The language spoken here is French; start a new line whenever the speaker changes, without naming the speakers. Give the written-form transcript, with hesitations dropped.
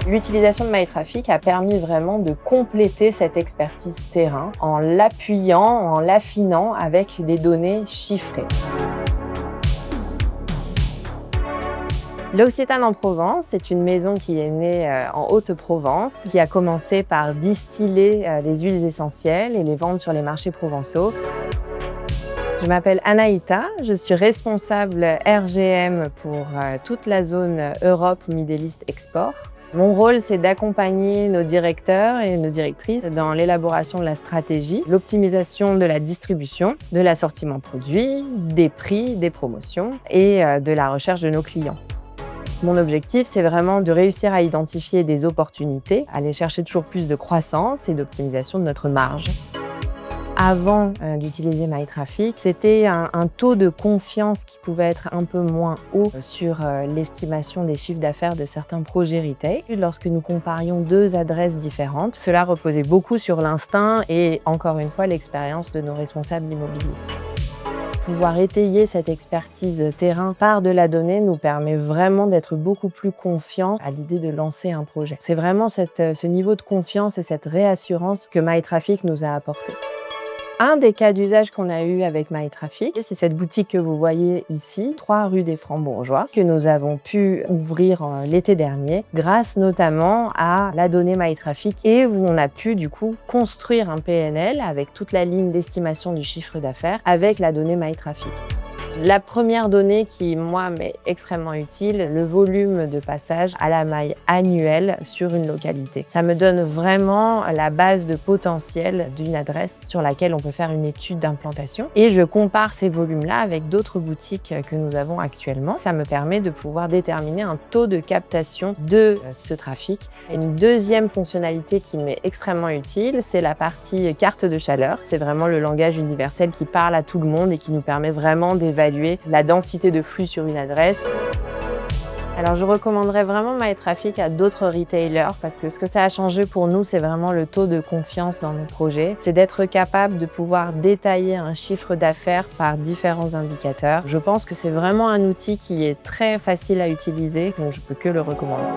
L'utilisation de MyTraffic a permis vraiment de compléter cette expertise terrain en l'appuyant, en l'affinant avec des données chiffrées. L'Occitane en Provence, c'est une maison qui est née en Haute-Provence, qui a commencé par distiller les huiles essentielles et les vendre sur les marchés provençaux. Je m'appelle Anaïta, je suis responsable RGM pour toute la zone Europe, Middle East, Export. Mon rôle, c'est d'accompagner nos directeurs et nos directrices dans l'élaboration de la stratégie, l'optimisation de la distribution, de l'assortiment produit, des prix, des promotions et de la recherche de nos clients. Mon objectif, c'est vraiment de réussir à identifier des opportunités, aller chercher toujours plus de croissance et d'optimisation de notre marge. Avant d'utiliser MyTraffic, c'était un taux de confiance qui pouvait être un peu moins haut sur l'estimation des chiffres d'affaires de certains projets retail. Lorsque nous comparions deux adresses différentes, cela reposait beaucoup sur l'instinct et, encore une fois, l'expérience de nos responsables immobiliers. Pouvoir étayer cette expertise terrain par de la donnée nous permet vraiment d'être beaucoup plus confiants à l'idée de lancer un projet. C'est vraiment ce niveau de confiance et cette réassurance que MyTraffic nous a apporté. Un des cas d'usage qu'on a eu avec MyTraffic, c'est cette boutique que vous voyez ici, 3 rue des Francs-Bourgeois, que nous avons pu ouvrir l'été dernier, grâce notamment à la donnée MyTraffic et où on a pu du coup construire un PNL avec toute la ligne d'estimation du chiffre d'affaires avec la donnée MyTraffic. La première donnée qui, moi, m'est extrêmement utile, le volume de passage à la maille annuelle sur une localité. Ça me donne vraiment la base de potentiel d'une adresse sur laquelle on peut faire une étude d'implantation. Et je compare ces volumes-là avec d'autres boutiques que nous avons actuellement. Ça me permet de pouvoir déterminer un taux de captation de ce trafic. Une deuxième fonctionnalité qui m'est extrêmement utile, c'est la partie carte de chaleur. C'est vraiment le langage universel qui parle à tout le monde et qui nous permet vraiment d'évaluer la densité de flux sur une adresse. Alors je recommanderais vraiment MyTraffic à d'autres retailers parce que ce que ça a changé pour nous, c'est vraiment le taux de confiance dans nos projets. C'est d'être capable de pouvoir détailler un chiffre d'affaires par différents indicateurs. Je pense que c'est vraiment un outil qui est très facile à utiliser, donc je peux que le recommander.